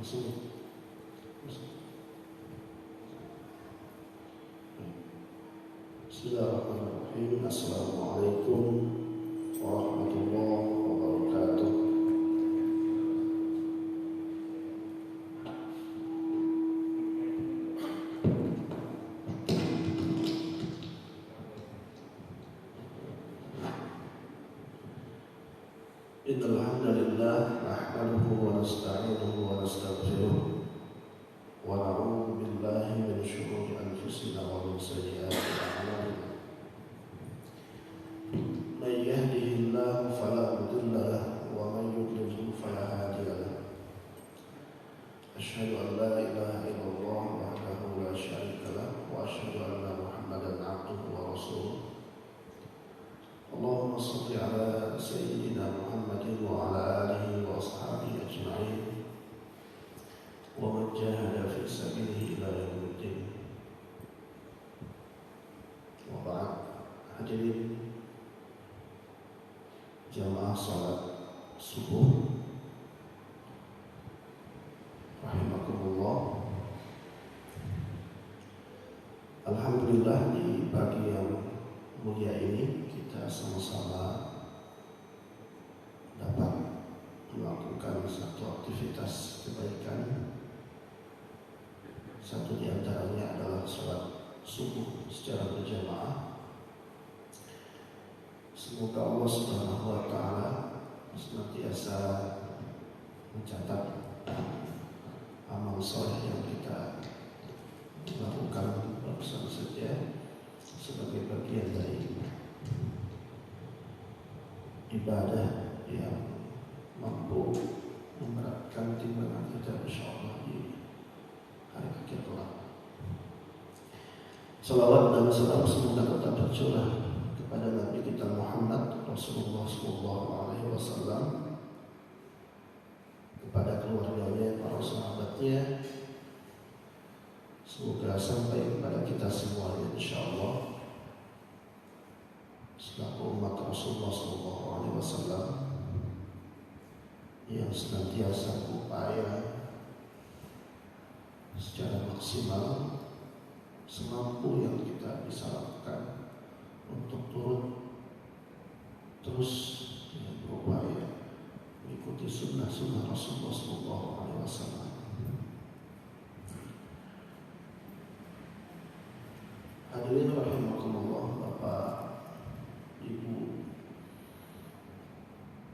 Bismillahirrahmanirrahim. Assalamualaikum warahmatullahi wabarakatuh. Innal hamdalillah nahmaduhu wa nasta'inuhu wa nastaghfiruh wa na'udzu billahi min shururi anfusina wa min sayyiati a'malina. May yahdihillahu fala mudilla lahu wa may yudlil fala hadiya lahu. Asyhadu an la ilaha illallah wahdahu la syarika lahu wa asyhadu anna Muhammadan 'abduhu wa rasuluh. Allahumma shalli ala sayyidina Muhammadin wa ala alihi wa ashabihi ajma'in wa man jahada fi sabilihi ila yaumiddin. Wa ba'd. Hadirin jamaah salat subuh rahimakumullah. Alhamdulillah, di pagi yang mulia ini kita sama-sama dapat melakukan satu aktivitas kebaikan. Satu di antaranya adalah sholat subuh secara berjamaah. Semoga Allah Subhanahu wa Ta'ala senantiasa mencatat amal soleh yang kita lakukan bersama saja sebagai bagian dari ibadah yang mampu memberatkan timbangan kita insyaallah di hari akhir kelak. Salawat dan salam semoga tetap tercurah kepada Nabi kita Muhammad Rasulullah SAW, kepada keluarganya, para sahabatnya. Semoga sampai kepada kita semuanya insyaallah selaku umat Rasulullah SAW yang senantiasa berupaya secara maksimal semampu yang kita bisa lakukan untuk terus berupaya mengikuti sunnah-sunnah Rasulullah SAW. Hadirin rahimakumullah, Bapak Ibu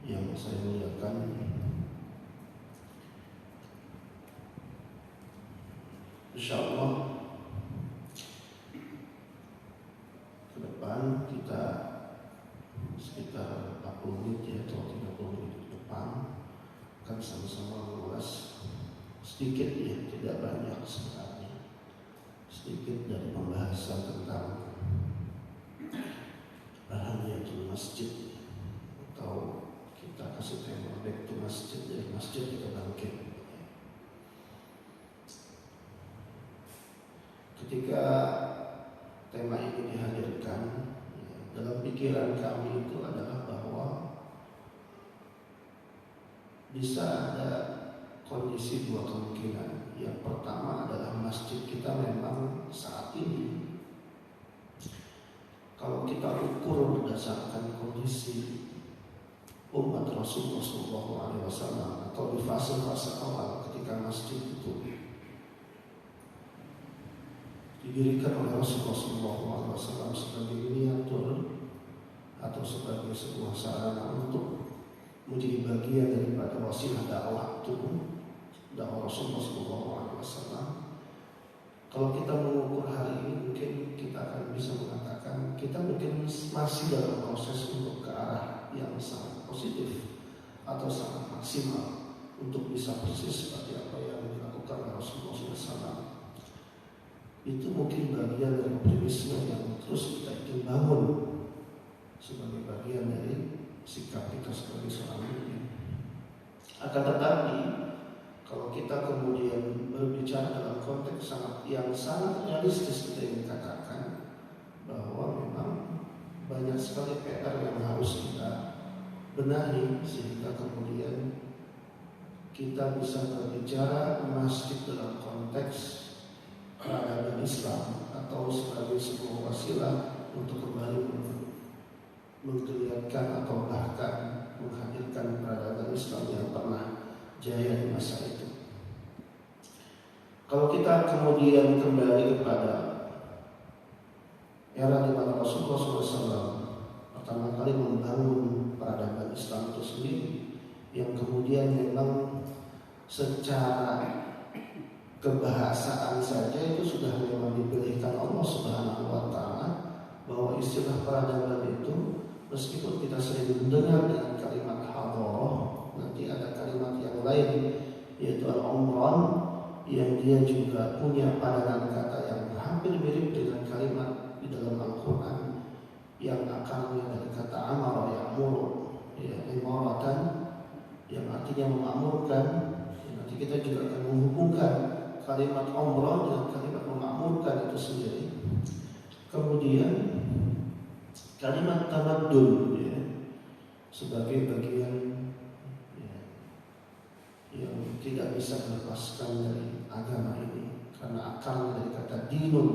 yang saya muliakan, insyaallah ke depan kita sekitar 40 menit atau 30 menit ke depan akan sama-sama mengulas sedikit, tidak banyak sebenarnya, sedikit dari pembahasan tentang Bahaniyatul Masjid, atau kita kasih tema back to masjid, dari masjid kita bangkit. Ketika tema ini dihadirkan, dalam pikiran kami itu adalah bahwa bisa ada kondisi dua kemungkinan. Yang pertama adalah masjid kita memang saat ini, kalau kita ukur berdasarkan kondisi umat Rasulullah SAW atau di fase-fase awal ketika masjid itu didirikan oleh Rasulullah SAW sebagai miniatur atau sebagai sebuah sarana untuk menjadi bagian daripada wasilah dakwah dakwah Rasulullah SAW. Kalau kita mengukur hari ini, mungkin kita akan bisa mengatakan kita mungkin masih dalam proses untuk ke arah yang sangat positif atau sangat maksimal untuk bisa persis seperti apa yang dilakukan oleh Rasulullah SAW. Itu mungkin bagian dari optimisme yang terus kita ingin bangun sebagai bagian dari sikap kita sebagai seorang mukmin. Akan tetapi kalau kita kemudian berbicara dalam konteks yang sangat realistis, kita ingin katakan bahwa memang banyak sekali PR yang harus kita benahi sehingga kemudian kita bisa berbicara masjid dalam konteks peradaban Islam atau sebagai sebuah wasilah untuk kembali menggeliatkan atau bahkan menghadirkan peradaban Islam yang pernah jaya di masa itu. Kalau kita kemudian kembali kepada era di mana Rasulullah SAW pertama kali membangun peradaban Islam itu sendiri, yang kemudian memang secara kebahasaan saja itu sudah memang dipilihkan Allah Subhanahu wa Ta'ala, bahwa istilah peradaban itu meskipun kita sering mendengar dengan kalimat hadarah, nanti ada kalimat yang lain yaitu al-umran yang dia juga punya padanan kata yang hampir mirip dengan kalimat di dalam Al-Quran yang akarnya dari kata amara ya'mur, ya, imaratan, yang artinya memakmurkan. Nanti kita juga akan menghubungkan kalimat umrah dengan kalimat memakmurkan itu sendiri. Kemudian kalimat tamaddun, ya, sebagai bagian yang tidak bisa melepaskan dari agama ini, karena akarnya dari kata dinun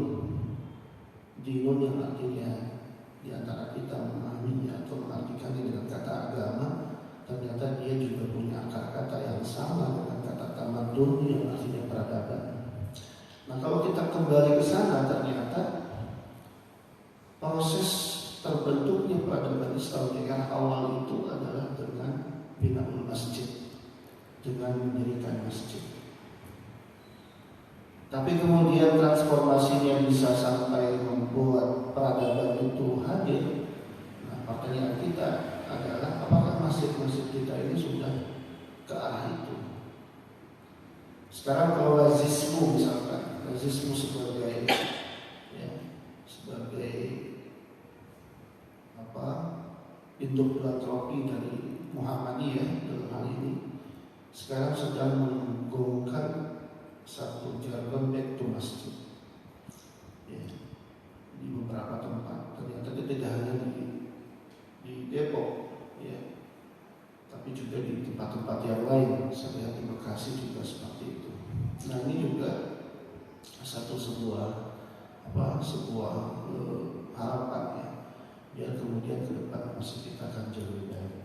yang artinya di antara kita memahaminya atau mengartikannya dengan kata agama, ternyata dia juga punya akar kata yang sama dengan kata tamadun yang artinya peradaban. Nah, kalau kita kembali ke sana, ternyata proses terbentuknya peradaban Islam di era awal itu adalah dengan binaul masjid, dengan mendirikan masjid. Tapi kemudian transformasinya bisa sampai membuat peradaban itu hadir. Nah, pertanyaan kita adalah apakah masjid-masjid kita ini sudah ke arah itu? Sekarang kalau lazismu misalkan, lazismu sebagai induk filantropi dari Muhammadiyah dalam hal ini, sekarang sedang menggaungkan satu jargon back to masjid, ya, di beberapa tempat. Ternyata tidak hanya di Depok, ya, tapi juga di tempat-tempat yang lain. Saya lihat di Bekasi juga seperti itu. Nah, ini juga sebuah harapan, ya, biar kemudian ke depan masih kita akan jauh lebih baik.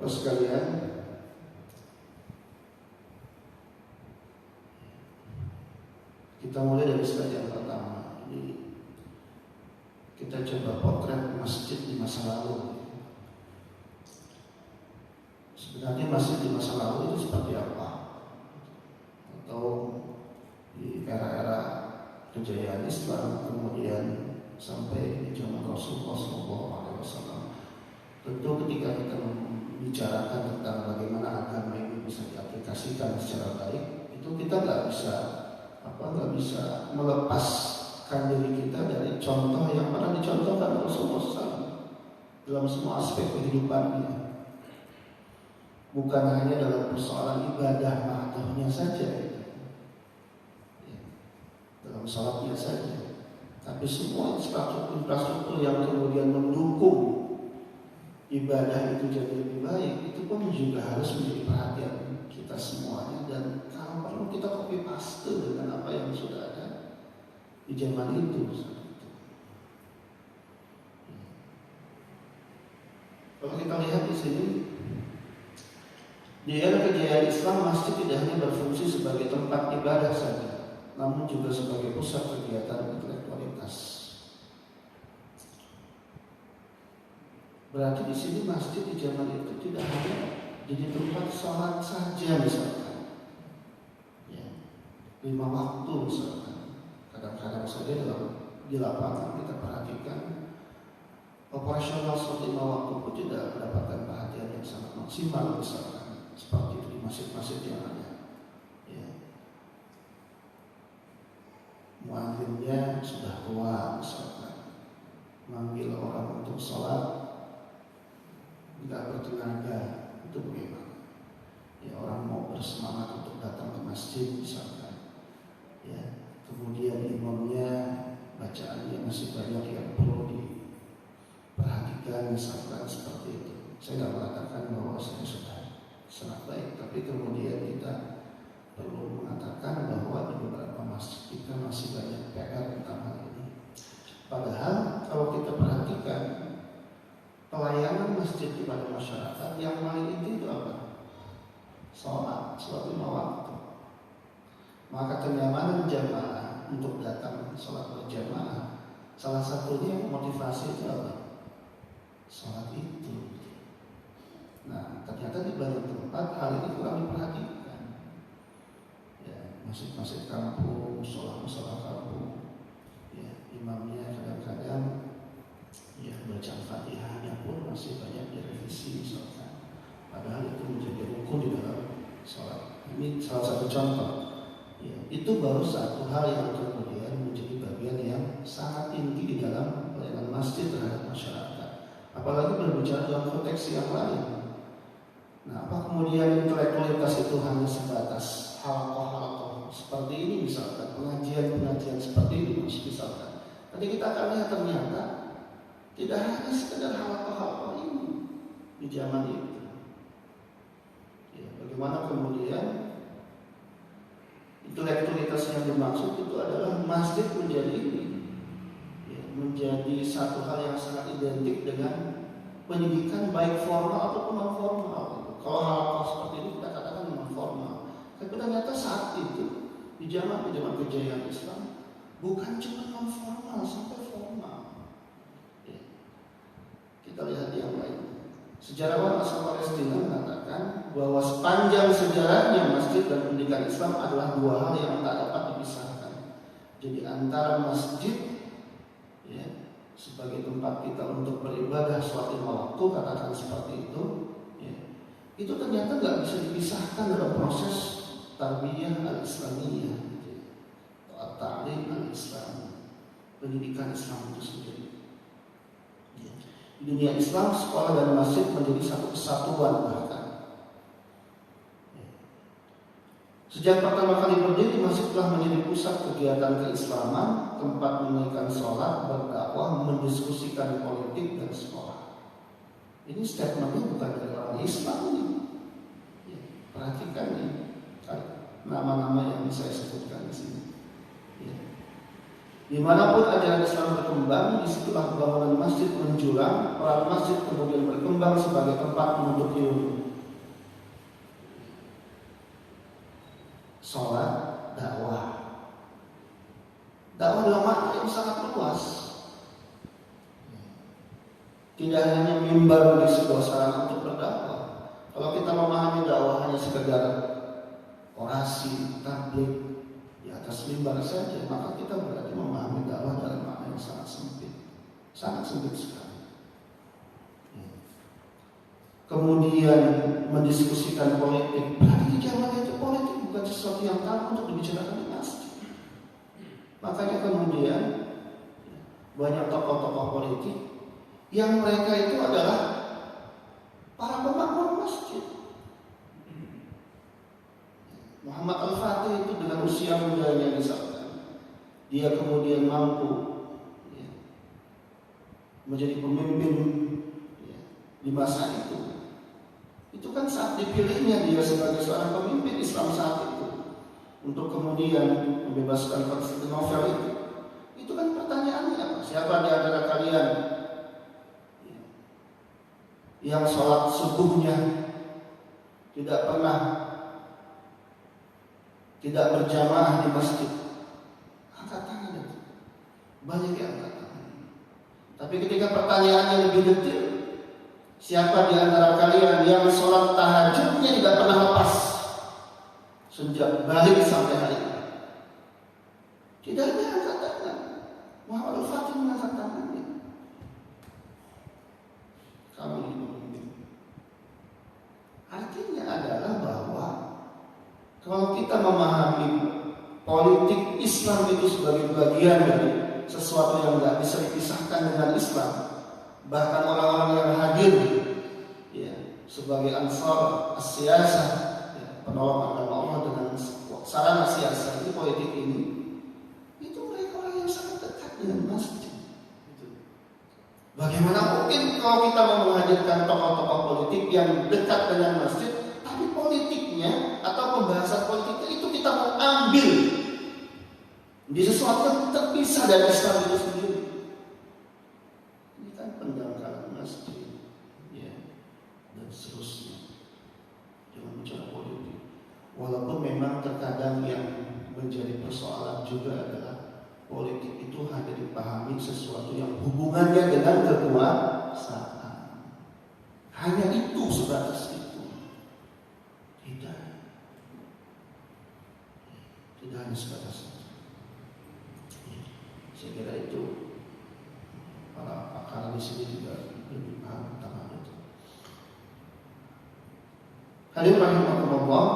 Sekalian, kita mulai dari slide yang pertama. Ini kita coba potret masjid di masa lalu. Sebenarnya masjid di masa lalu itu seperti apa? Atau di era-era kejayaan Islam, kemudian sampai di zaman Rasulullah SAW. Tentu ketika kita membicarakan tentang bagaimana agama ini bisa diaplikasikan secara baik, itu kita nggak bisa melepaskan diri kita dari contoh yang pernah dicontohkan Rasulullah SAW dalam semua aspek kehidupannya. Bukan hanya dalam persoalan ibadah ma'adahnya saja, dalam salatnya saja, tapi semua infrastruktur yang kemudian mendukung ibadah itu jadi lebih baik, itu pun juga harus menjadi perhatian kita semuanya. Dan kalau perlu kita copy paste dengan apa yang sudah ada di zaman itu. Kalau kita lihat di sini, di era kejayaan Islam, masjid tidak hanya berfungsi sebagai tempat ibadah saja, namun juga sebagai pusat kegiatan intelektualitas. Berarti di sini masjid di zaman itu tidak hanya jadi tempat sholat saja misalkan, ya, 5 waktu misalkan. Kadang-kadang saja di lapangan kita perhatikan operasional sholat 5 waktu pun tidak mendapatkan perhatian yang sangat maksimal misalkan. Seperti itu di masjid-masjid yang ada, ya. Muadzinnya sudah tua misalkan, manggil orang untuk sholat tidak bertenaga, itu bagaimana? Ya, orang mau bersemangat untuk datang ke masjid misalkan, ya. Kemudian imamnya bacaannya masih banyak yang perlu diperhatikan misalkan seperti itu. Saya tidak mengatakan bahwa saya sudah masjid kepada masyarakat, yang paling inti itu apa? Sholat 5 waktu. Maka kenyamanan jamaah untuk datang sholat berjamaah, salah satunya motivasi itu apa? Sholat itu. Nah, ternyata di banyak tempat hal ini kurang diperhatikan. Ya, masjid-masjid kampung, musola kampung, ya, imamnya kadang-kadang ya baca Fatihahnya pun masih banyak direvisi misalkan. Padahal itu menjadi rukun di dalam sholat. Ini salah satu contoh. Ya, itu baru satu hal yang kemudian menjadi bagian yang sangat tinggi di dalam pelayanan masjid terhadap masyarakat. Apalagi berbicara dalam konteks yang lain. Nah, apa kemudian intelektualitas itu hanya sebatas halakoh seperti ini misalkan, pengajian seperti ini misalkan. Nanti kita akan lihat ternyata tidak hanya sekedar halakoh ini di zaman itu. Ya, bagaimana kemudian intelektualitas yang dimaksud itu adalah masjid menjadi ini, ya, menjadi satu hal yang sangat identik dengan pendidikan baik formal ataupun non formal. Kalau hal seperti ini kita katakan non formal. Tapi ternyata saat itu di zaman kejayaan Islam bukan cuma non formal sampai formal. Ya. Kita lihat yang lain. Sejarawan asal Palestina mengatakan bahwa sepanjang sejarahnya masjid dan pendidikan Islam adalah dua hal yang tak dapat dipisahkan. Jadi antara masjid, ya, sebagai tempat kita untuk beribadah sholat 5 waktu, katakan seperti itu, ya, itu ternyata nggak bisa dipisahkan dalam proses tarbiyah al-islamiyah, gitu, atau ta'lim al-islam, pendidikan Islam itu sendiri. Di dunia Islam, sekolah dan masjid menjadi satu kesatuan bahkan. Sejak pertama kali berdiri, masjid telah menjadi pusat kegiatan keislaman, tempat menunaikan sholat, berdakwah, mendiskusikan politik dan sekolah. Ini statementnya bukan dari orang Islam ini. Ya, perhatikan ini nama-nama yang saya sebutkan di sini. Ya. Dimanapun ajaran Islam berkembang, disitulah bangunan masjid menjulang, peran masjid kemudian berkembang sebagai tempat menuntut ilmu. Sholat, dakwah dalam makna yang sangat luas. Tidak hanya mimbar di sebuah sarana untuk berdakwah. Kalau kita memahami dakwah hanya sekedar orasi, tabligh di atas mimbar saja, maka kita berarti memahami dakwah dalam makna yang sangat sempit sekali. Kemudian mendiskusikan politik, berarti di zaman itu politik bukan sesuatu yang tabu untuk dibicarakan di masjid. Makanya kemudian banyak tokoh-tokoh politik yang mereka itu adalah para pemakmur masjid. Muhammad Al-Fatih itu dengan usia mudanya misalkan, dia kemudian mampu, ya, menjadi pemimpin, ya, di masa itu. Itu kan saat dipilihnya dia sebagai seorang pemimpin Islam saat itu, untuk kemudian membebaskan Konstantinopel itu. Itu kan pertanyaannya apa? Siapa di antara kalian yang sholat subuhnya tidak berjamaah di masjid? Angkat tangan itu. Banyak yang angkat tangan. Tapi ketika pertanyaannya lebih detail, siapa di antara kalian yang sholat tahajudnya tidak pernah lepas sejak balik sampai hari ini? Tidak ada yang angkat tangan. Muhammad Al-Fatih mengangkat tangannya. Kamu ini pemimpin. Artinya adalah bahwa kalau kita memahami politik Islam itu sebagai bagian dari sesuatu yang tidak bisa dipisahkan dengan Islam, bahkan orang-orang yang hadir, ya, sebagai ansar as-siyasah, ya, penolong agama Allah dengan sarana siasah itu politik ini, itu mereka orang yang sangat dekat dengan masjid. Bagaimana mungkin kalau kita mau menghadirkan tokoh-tokoh politik yang dekat dengan masjid, tapi politiknya atau pembahasan politiknya itu kita mau ambil di sesuatu yang terpisah dari Islam itu sendiri. Ini kan pendangkalan masjid, ya. menjadi persoalan juga adalah politik itu hanya dipahami sesuatu yang hubungannya dengan kekuasaan. Hanya itu, sebatas itu. Tidak hanya sebatas itu. Saya kira itu para pakar di sini juga lebih paham tentang hal itu. Hadirin rahimakumullah,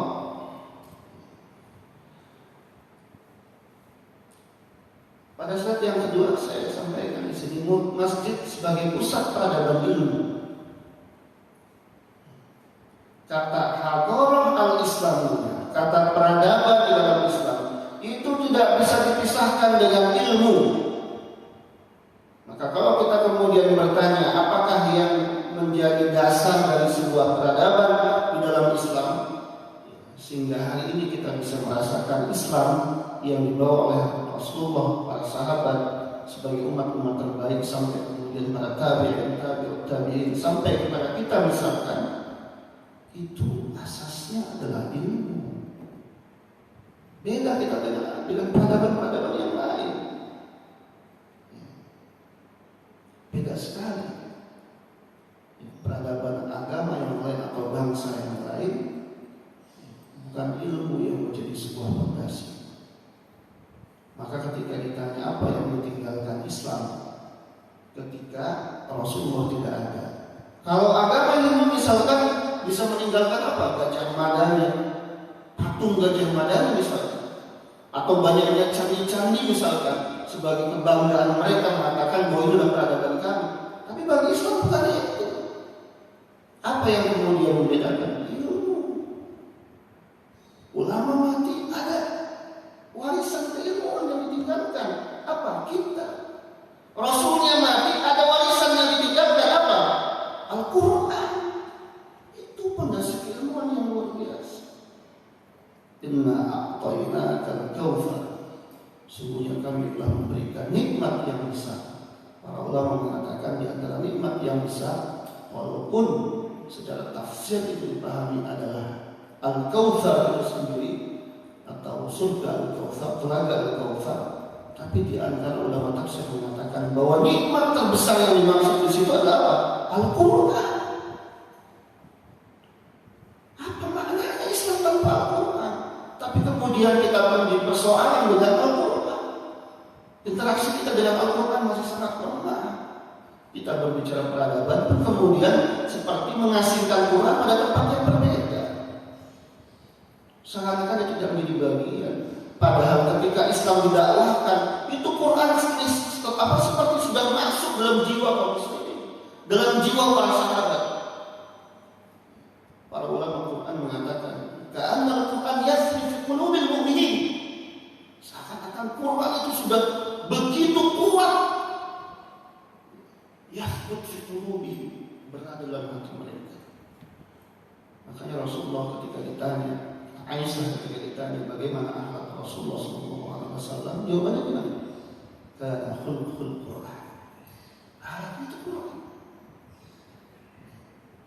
pada saat yang kedua saya sampaikan di sini, masjid sebagai pusat peradaban ilmu. Kata hadarah al-Islamiyah, kata peradaban di dalam Islam itu tidak bisa dipisahkan dengan ilmu. Maka kalau kita kemudian bertanya apakah yang menjadi dasar dari sebuah peradaban di dalam Islam, sehingga hari ini kita bisa merasakan Islam yang dibawa oleh Rasulullah, para sahabat sebagai umat-umat terbaik, sampai kemudian para tabi'in sampai kepada kita misalkan, itu asasnya adalah ilmu. Beda kita dengan peradaban-peradaban yang lain. Beda sekali. Peradaban agama yang lain atau bangsa yang lain, bukan ilmu yang menjadi sebuah fondasi. Maka ketika ditanya apa yang ditinggalkan Islam ketika Rasulullah tidak ada, kalau agama ini misalkan bisa meninggalkan apa? Gajah Madani, patung Gajah Madani misalkan, atau banyaknya candi-candi misalkan, sebagai kebanggaan mereka mengatakan bahwa itu adalah peradaban kami. Tapi bagi Islam bukan itu. Apa yang kemudian membedakan? Ilmu. Ulama mati, ada warisan keilmuan yang ditinggalkan. Apa? Kita. Rasulnya mati, ada warisan yang ditinggalkan. Apa? Al-Quran. Itu pondasi keilmuan yang luar biasa. Inna a'tainakal kautsar. Sungguhnya kami telah memberikan nikmat yang besar. Para ulama mengatakan di antara nikmat yang besar, walaupun secara tafsir itu dipahami adalah Al-Kautsar itu sendiri atau surga Al-Kautsar, telaga Al-Kautsar, tapi di antara ulama tafsir mengatakan bahwa nikmat terbesar yang dimaksud di situ adalah apa? Al-Quran. Apa maknanya Islam tanpa Al-Quran? Tapi kemudian kita menjadi persoalan dengan Al-Quran. Interaksi kita dengan Al-Quran masih sangat lemah. Kita berbicara peradaban, kemudian seperti mengasingkan Quran pada tempat yang berbeda. Seakan-akan itu tidak menjadi bagian. Padahal ketika Islam didakwahkan, itu Quran seperti sudah masuk dalam jiwa kaum muslimin, dalam jiwa para sahabat. Para ulama Quran mengatakan, "Ka'anna al-Quran yasri fi qulubil mu'minin." Seakan-akan Quran itu sudah begitu kuat, yathbut fi qulubihim, berada dalam hati mereka. Makanya Rasulullah ketika ditanya, Aisyah ketika ditanya bagaimana akhlak Rasulullah SAW, jawabannya gimana? Kana khuluqul Quran. Akhlak itu Quran.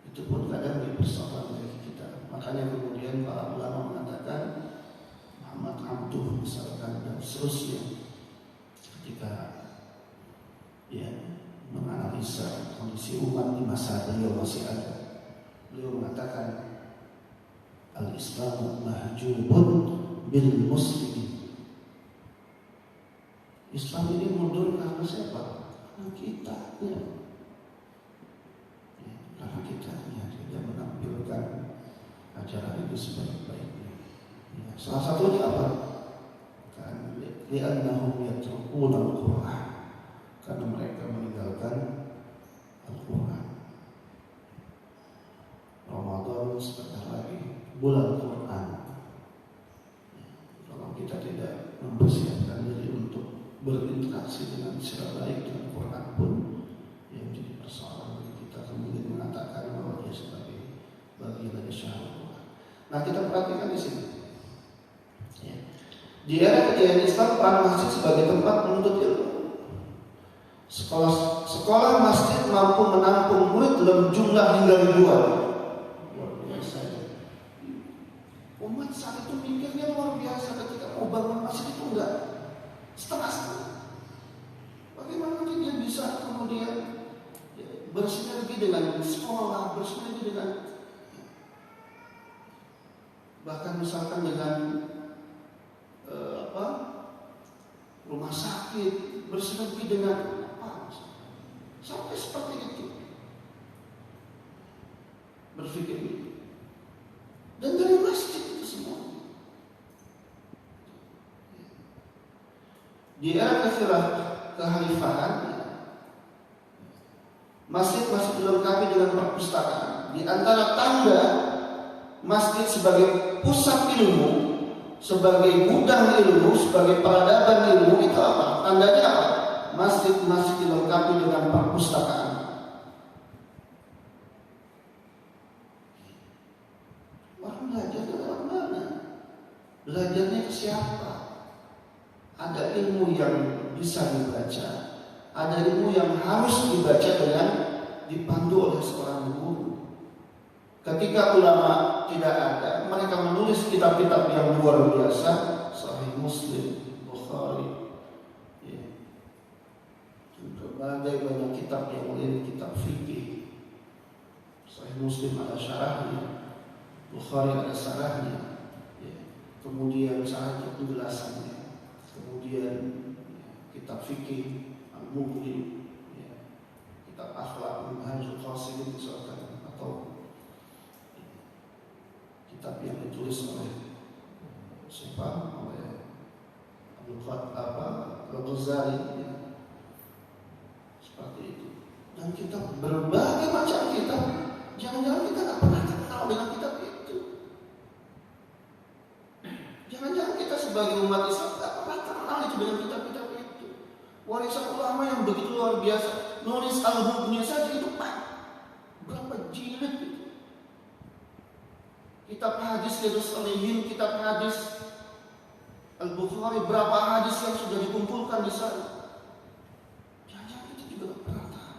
Itu pun kadang dipersoalkan bagi kita. Makanya kemudian para ulama mengatakan Muhammad Abduh misalkan dan seterusnya, ketika menganalisa kondisi umat di masa beliau masih ada, beliau mengatakan al-Islamu mahjubun bil muslimin. Islam ini mundur karena siapa? Karena kita, karena kita tidak menampilkan ajaran itu sebaik-baiknya. Salah satunya apa? Kan li'annahum yatrukuna al-Quran, karena mereka meninggalkan Al-Quran. Ramadan sebentar lagi, bulan Quran. Kalau kita tidak mempersiapkan diri untuk berinteraksi dengan secara baik dengan Quran pun, yang jadi persoalan bagi kita kemudian mengatakan bahwa dia sebagai bagian dari syahrul Quran. Nah, kita perhatikan di sini. Di era kejayaan Islam, peran masjid sebagai tempat menuntut ilmu. Sekolah masjid mampu menampung murid dalam jumlah hingga ribuan. Luar biasa. Umat saat itu mikirnya luar biasa ketika mau bangun setengah-setengah. Bagaimana dia bisa kemudian bersinergi dengan sekolah, bersinergi dengan bahkan misalkan dengan rumah sakit, bersinergi dengan apa, sampai seperti itu berpikir itu. Dan dari masjid itu semua. Di era kekhalifahan, masjid-masjid dilengkapi dengan perpustakaan. Di antara tanda masjid sebagai pusat ilmu, sebagai gudang ilmu, sebagai peradaban ilmu, itu apa? Tandanya apa? Masjid-masjid dilengkapi dengan perpustakaan. Orang belajar dari mana? Belajarnya ke siapa? Ada ilmu yang bisa dibaca, ada ilmu yang harus dibaca dengan dipandu oleh seorang guru. Ketika ulama tidak ada, mereka menulis kitab-kitab yang luar biasa, Sahih Muslim, Bukhari, berbagai banyak kitab yang lain, kitab fikih. Sahih Muslim ada syarahnya, Bukhari ada syarahnya, kemudian syarah penjelasannya. Kemudian kitab fikih Al-Mughni, kitab akhlak Minhajul Qasidin misalkan, atau kitab yang ditulis oleh siapa? Oleh Al-Ghazali, seperti itu. Dan kitab berbagai macam kitab. Jangan-jangan kita tidak pernah kenal dengan kitab itu. Jangan-jangan kita sebagai umat Islam tidak pernah kenal itu dengan kitab-kitab itu. Warisan ulama yang begitu luar biasa. Nulis Al-Mughni saja itu berapa jilid itu. Kitab hadis Riyadhus Shalihin, kitab hadis Al-Bukhari, berapa hadis yang sudah dikumpulkan di sana. Jangan-jangan kita juga tidak pernah tahu.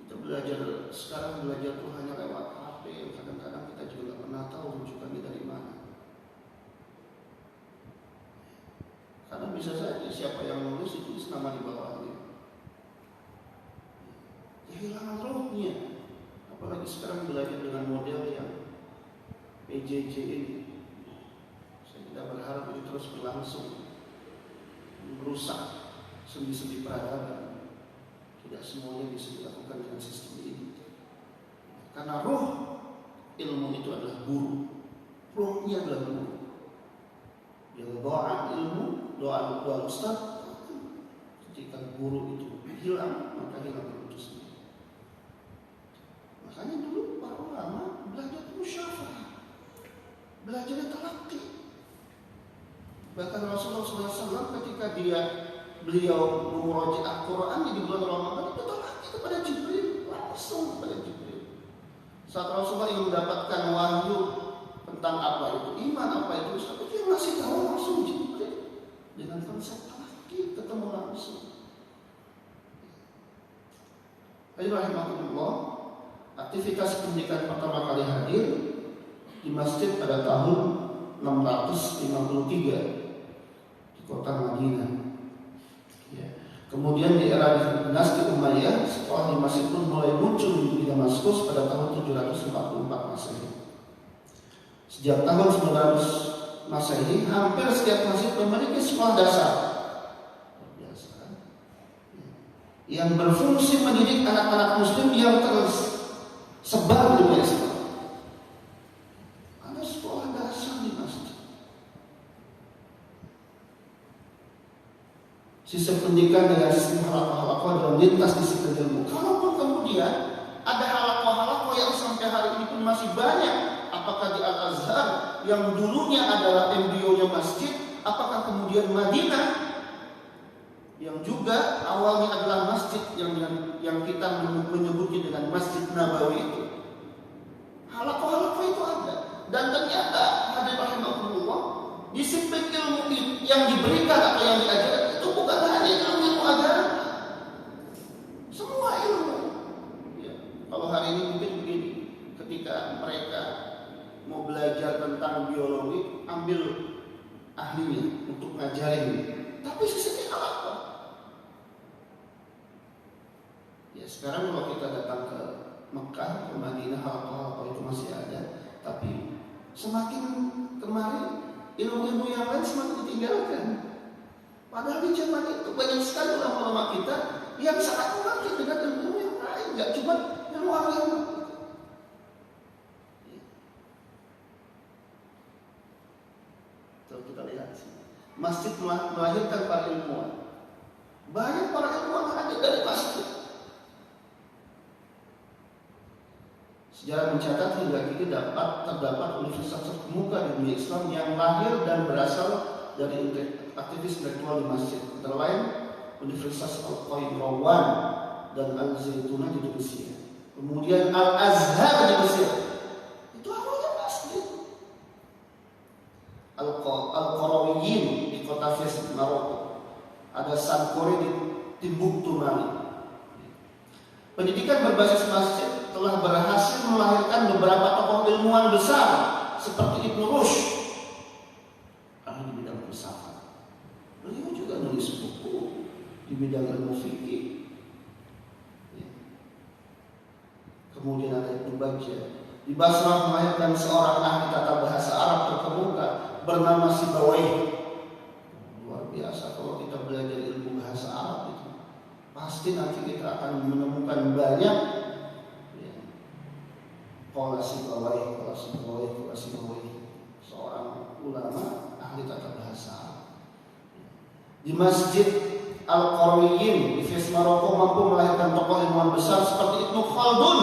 Kita sekarang belajar tuh hanya lewat HP. Kadang-kadang kita juga tidak pernah tahu rujukannya dari mana. Karena bisa saja siapa yang nulis itu nama di bawahnya. Kehilangan rohnya. Apalagi sekarang belajar dengan model yang PJJ ini. Saya tidak berharap ini terus berlangsung, merusak sendi-sendi peradaban. Tidak semuanya bisa dilakukan dengan sistem ini. Karena roh ilmu itu adalah guru. Rohnya adalah guru. Yang doa ilmu, doa ustaz, ketika guru itu hilang, maka hilang itu sendiri. Makanya dulu para ulama belajar musyawarah, belajar talaqi. Bahkan Rasulullah SAW ketika beliau memurojaah Quran di bulan Ramadan itu talaqi kepada Jibril, langsung kepada Jibril. Saat Rasulullah ingin mendapatkan wahyu tentang apa itu iman, apa itu Islam, dia masih tahu langsung Jibril dengan konsep talaqi, ketemu langsung. Rahimahullah, aktivitas pendidikan pertama kali hadir di masjid pada tahun 653 di kota Madinah. Kemudian di era dinasti Umayyah, sekolah di masjid pun mulai muncul di Damaskus pada tahun 744 Masehi. Sejak tahun 900 Masehi, hampir setiap masjid memiliki sekolah dasar yang berfungsi mendidik anak-anak muslim yang tersebar di dunia Islam. Ada sekolah dasar di masjid. Sistem pendidikan dengan sistem halaqah-halaqah dalam lintas disiplin ilmu. Kalaupun kemudian ada halaqah-halaqah yang sampai hari ini pun masih banyak, apakah di Al-Azhar yang dulunya adalah embrionya masjid, apakah kemudian Madinah yang juga awalnya adalah masjid yang kita menyebutnya dengan Masjid Nabawi itu. Halaqah-halaqah itu ada. Dan ternyata hadirin rahimahullah, disiplin ilmu yang diberikan atau yang diajarkan itu bukan hanya ilmu agama, semua ilmu. Ya. Kalau hari ini mungkin begini, ketika mereka mau belajar tentang biologi, ambil ahlinya, untuk ngajarin. Tapi sisanya apa? Ya sekarang kalau kita datang ke Mekah, ke Madinah, halaqah itu masih ada. Tapi semakin kemarin ilmu-ilmu yang lain semakin ditinggalkan. Padahal di zaman itu banyak sekali ulama-ulama kita yang sangat mengalir dengan ilmu yang lain, nggak cuma ilmu agama. Kalau kita lihat sih, masjid melahirkan para ilmuwan. Banyak para ilmuwan ada dari masjid. Sejarah mencatat hingga kini terdapat universitas terkemuka di dunia Islam yang lahir dan berasal dari aktivis intelektual di masjid. Antara lain Universitas Al-Qayrawaan dan Al-Zaitunah di Tunisia. Kemudian Al-Azhar di Mesir. Itu awalnya masjid. Al-Qarawiyyin di kota Fez, Maroko. Ada Sankore di Timbuktu, Mali. Pendidikan berbasis masjid telah berhasil melahirkan beberapa tokoh ilmuwan besar seperti Ibnu Rushd, ahli di bidang filsafat. Beliau juga nulis buku di bidang ilmu fikih. Kemudian ada Ibnu Bajjah. Di Basrah melahirkan seorang ahli tata bahasa Arab terkemuka bernama Sibawayh. Luar biasa kalau kita belajar ilmu bahasa Arab itu. Pasti nanti kita akan menemukan banyak Qala Sibawayh, seorang ulama ahli tata bahasa Arab. Di Masjid Al-Qarawiyyin di Fez, Maroko mampu melahirkan tokoh ilmuwan besar seperti Ibnu Khaldun.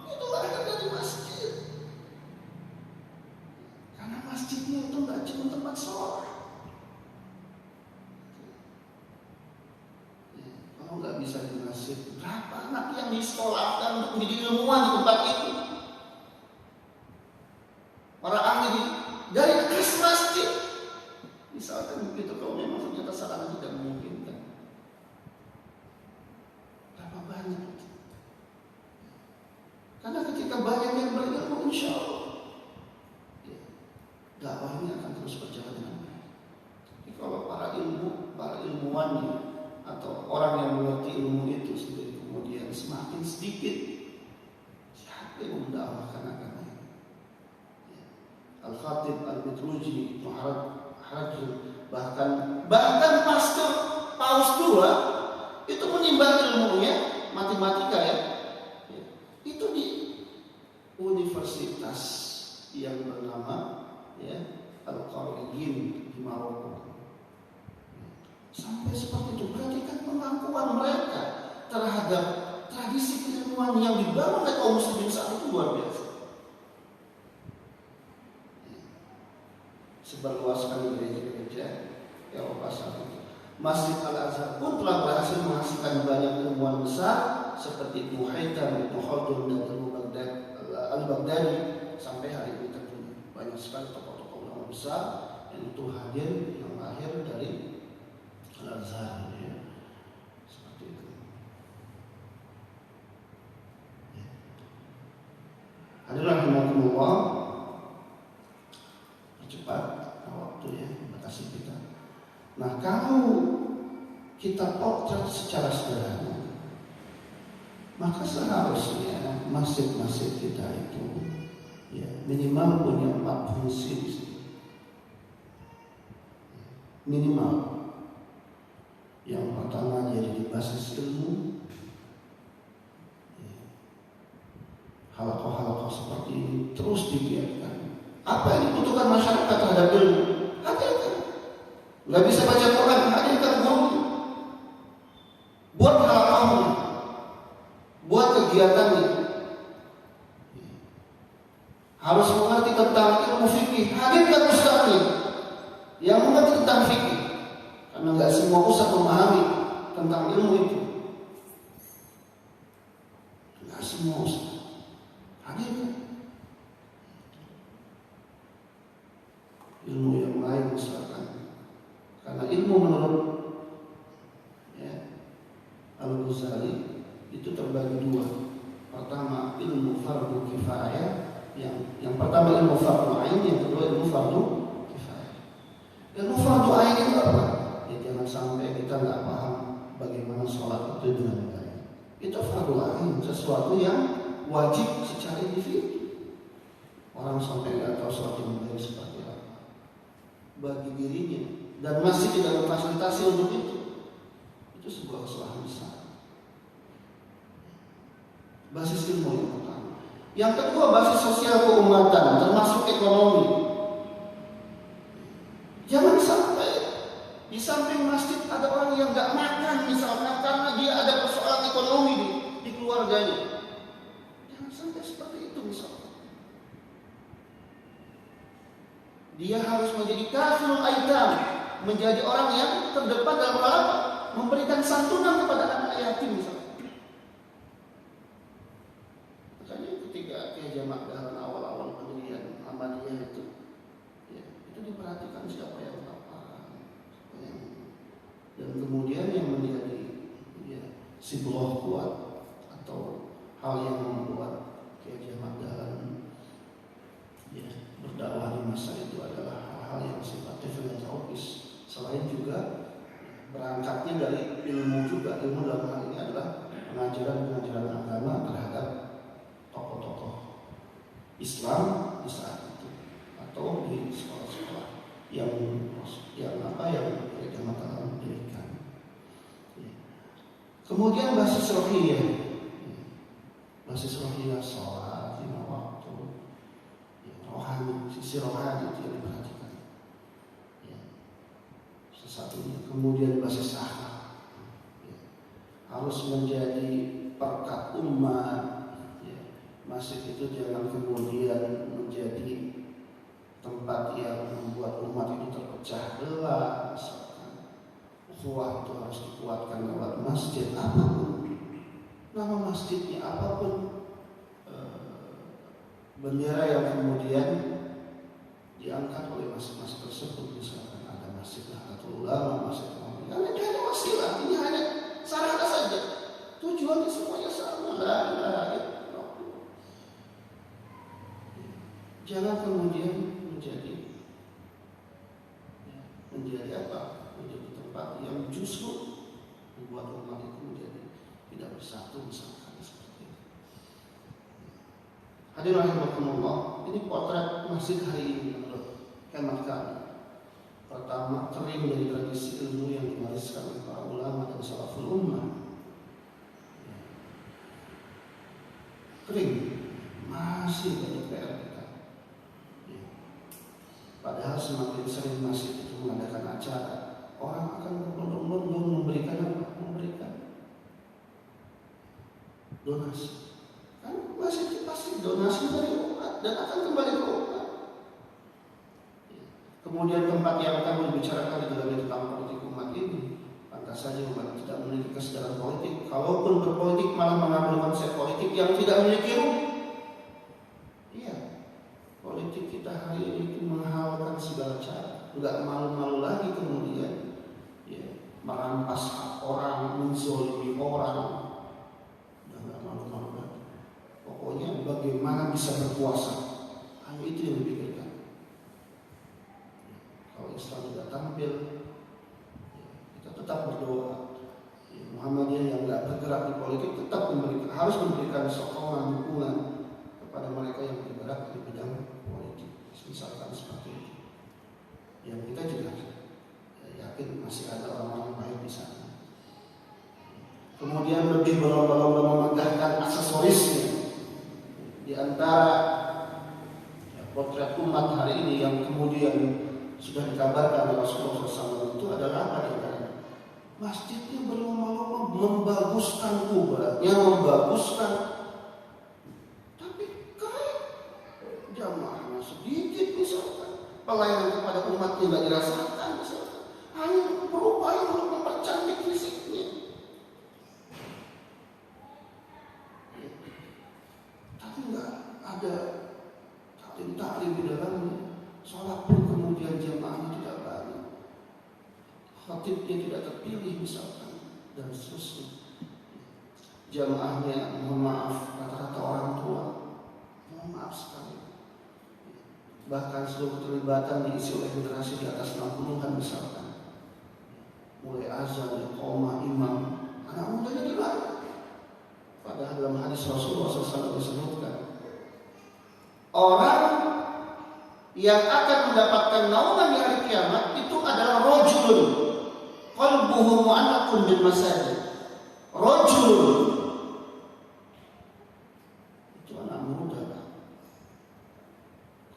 Itu lahir dari masjid. Karena masjidnya itu nggak cuma tempat sholat. Kalau nggak bisa di masjid, berapa anak yang disekolahkan untuk menjadi ilmuwan di tempat itu? Para ahli dari atas masjid. Misalkan begitu, kalau memang ternyata sarana tidak memungkinkan. Berapa banyak itu? Karena ketika banyak yang berilmu, insya Allah dakwah ini akan terus berjalan dengan baik. Jadi kalau para ilmuwan atau orang yang mengerti ilmu itu sendiri kemudian semakin sedikit, siapa yang mendakwahkan agama ini? Al-Khatib Al-Bitruji, bahkan pastor Paus II itu menimba ilmunya matematika itu di universitas yang bernama Al-Qarawiyyin di Maroko. Sampai seperti itu, berarti kan pengakuan mereka terhadap tradisi keilmuan yang dibangun oleh kaum muslimin saat itu luar biasa. Seberluaskan gereja-gereja Eropa saat itu. Masjid Al-Azhar pun telah berhasil menghasilkan banyak ilmuwan besar seperti Ibnu Haytham, Ibnu Khaldun dan Al-Baghdadi sampai hari ini tentunya. Banyak sekali tokoh-tokoh ulama besar yang itu hadir yang lahir dari Al-Azhar seperti itu. Hadirin rahimakumullah, percepat waktu batasi kita. Nah, kalau kita potret secara sederhana, maka seharusnya masjid-masjid kita itu minimal punya 4 fungsi. Minimal. Yang pertama, jadi basis ilmu. Halaqah-halaqah seperti ini terus dibiarkan. Apa yang dibutuhkan masyarakat terhadap ilmu? Hadirkan. Gak bisa baca Quran, hadirkan guru. Buat halaqahnya, buat kegiatannya. Harus mengerti tentang ilmu fikih, hadirkan ustaznya yang mengerti tentang fikih. Karena nggak semua ustaz memahami tentang ilmu itu. Nggak semua ustaz. Hadirkan ilmu yang lain misalkan. Karena ilmu menurut Al-Ghazali itu terbagi 2. Pertama ilmu fardu kifayah, yang pertama ilmu fardu ain, yang kedua ilmu fardu kifayah. Dan fardu ain itu apa? Ya jangan sampai kita nggak paham bagaimana sholat itu dengan baik. Itu fardu ain, sesuatu yang wajib secara individu. Orang sampai nggak tahu sholat dengan baik seperti apa bagi dirinya dan masih tidak memfasilitasi untuk itu sebuah kesalahan besar. Basis ilmu yang pertama. Yang kedua, basis sosial keumatan, termasuk ekonomi. Jangan sampai di samping masjid ada orang yang nggak makan misalnya karena dia ada persoalan ekonomi di keluarganya. Jangan sampai seperti itu misalnya. Dia harus menjadi kafirul aitam, menjadi orang yang terdepan dalam hal apa? Memberikan santunan kepada anak yatim misalnya. Makanya ketika jamak dalam awal-awal pendirian Ahmadiyah itu diperhatikan siapa yang lapar, dan kemudian yang menjadi sibroh kuat atau hal yang membuat jamak dalam berdakwah di masa itu adalah hal-hal yang sifatnya filantropis. Selain juga berangkatnya dari ilmu juga, ilmu dalam hal ini adalah pengajaran agama terhadap tokoh-tokoh Islam di saat itu atau di sekolah-sekolah yang mereka matakan dirikan. Kemudian basis rohiyah sholat lima waktu, rohani, sisi rohani itu yang diperhatikan. Sesatunya. Kemudian basis akhlak, harus menjadi perkat umat. Masjid itu jangan kemudian menjadi tempat yang membuat umat itu terpecah belah. Ukhuwah itu harus dikuatkan lewat masjid apapun, nama masjidnya apapun, bendera yang kemudian diangkat oleh masjid-masjid tersebut. Misalkan ada masjid Nahdlatul Ulama, masjid Muhammadiyah, ini hanya wasilah, ini hanya sarana saja. Tujuannya semuanya sama. Jangan kemudian menjadi apa? Menjadi tempat yang justru membuat umat itu menjadi tidak bersatu misalkan seperti itu. Hadirin rahimakumullah, ini potret masjid hari ini menurut hemat kami. Pertama, kering dari tradisi ilmu yang diwariskan oleh para ulama dan salaful ummah. Kering, masih banyak PR kita. Padahal semakin sering masjid itu mengadakan acara, orang akan berbondong-bondong memberikan apa? Memberikan donasi. Kan masjid itu pasti donasi dari umat dan akan kembali ke umat. Kemudian tempat yang akan membicarakan adalah tentang politik umat ini. Pantas saja umat tidak memiliki kesadaran politik. Kalaupun berpolitik malah mengambil konsep politik yang tidak memiliki ruh. Politik kita hari ini itu menghalalkan segala cara, nggak malu-malu lagi kemudian merampas hak orang, menzolimi orang, udah nggak malu-malu lagi. Pokoknya bagaimana bisa berkuasa, hanya itu yang dipikirkan. Kalau Islam tidak tampil, kita tetap berdoa. Muhammadiyah yang nggak bergerak di politik tetap harus memberikan sokongan, dukungan kepada mereka yang bergerak di bidang politik, misalkan seperti itu. Yang kita juga yakin masih ada orang-orang baik di sana. Kemudian lebih berlomba-lomba memegahkan aksesorisnya. Di antara potret umat hari ini yang kemudian sudah dikabarkan oleh Rasulullah SAW itu adalah apa ya? Masjidnya berlomba-lomba membaguskan kubahnya, membaguskan. Jamaahnya sedikit misalkan, pelayanan kepada umat tidak dirasakan misalkan, hanya berupaya untuk mempercantik fisiknya. Tapi nggak ada taklim di dalamnya. Sholat pun kemudian jamaahnya tidak banyak, khatibnya tidak terpilih misalkan, dan seterusnya. Jamaahnya mohon maaf rata-rata orang tua, mohon maaf sekali. bahkan seluruh keterlibatan diisi oleh generasi di atas 60-an misalkan. Mulai azan, iqamah, imam, anak mudanya di mana? Padahal dalam hadis Rasulullah SAW disebutkan orang yang akan mendapatkan naungan di hari kiamat itu adalah rajulun qalbuhu mu'allaqun bil masajid. Rajulun itu anak muda.